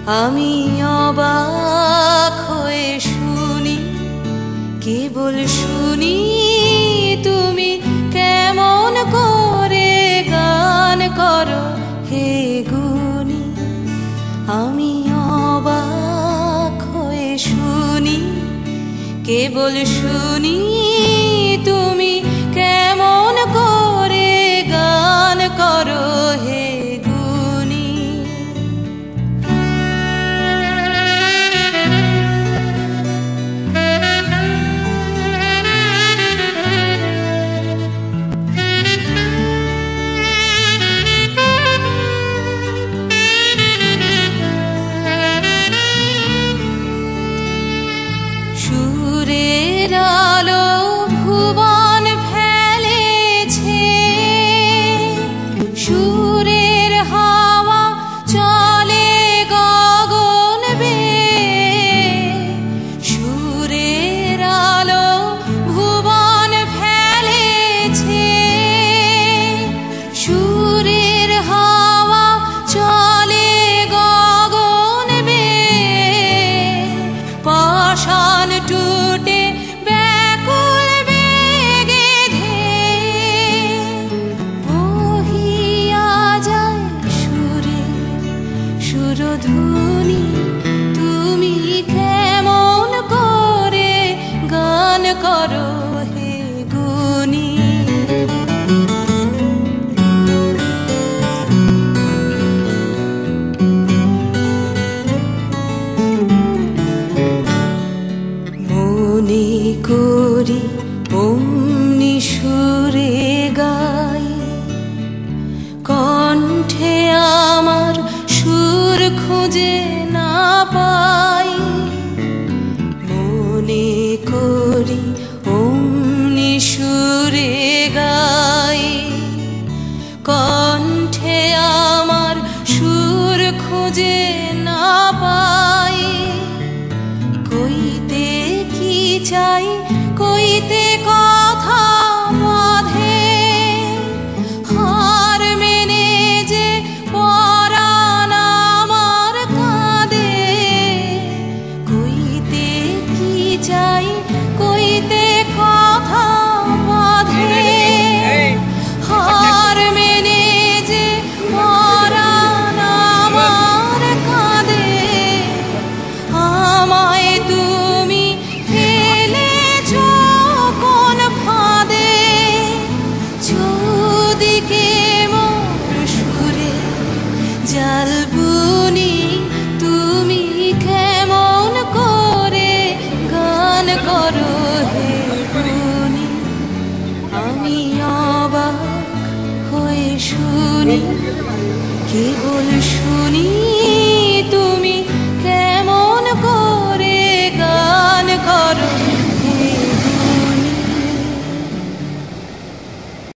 আমি অবাক হয়ে শুনি, কেবল শুনি তুমি কেমন করে গান করো হে গুণী। আমি অবাক হয়ে শুনি, কেবল শুনি তুমি কেমন করে গান করো হে গুণী। সুরের আলো ভুবন ফেলেছে, সুরের হাওয়া চলে গগন বেয়ে। সুরের আলো ভুবন ফেলেছে, সুরের হাওয়া চলে গগন বেয়ে। পাষাণ টুটে ব্যাকুল বেগে ধেয়ে বহিয়া যায় সুরে সুরধুনী। তুমি কেমন করে গান করো হে গুণী। মনে করি অমনি সুরে গাই, কণ্ঠে আমার সুর খুঁজে না পাই। মনে করি অমনি সুরে গাই, কণ্ঠে আমার সুর খুঁজে না পাই। কইতে কি চাই, কইতে কথা বাঁধে, হার মেনে যে পরাণ আমার কাঁদে। কইতে কি চাই, কইতে কথা বাঁধে, হার মেনে যে পরাণ আমার কাঁদে। আমায় তুমি ফেলেছ কোন ফাঁদে, চৌদিকে মোর সুরে জাল বুনি। তুমি কেমন করে গান করো হে গুণী। আমি অবাক হয়ে শুনি, কেবল শুনি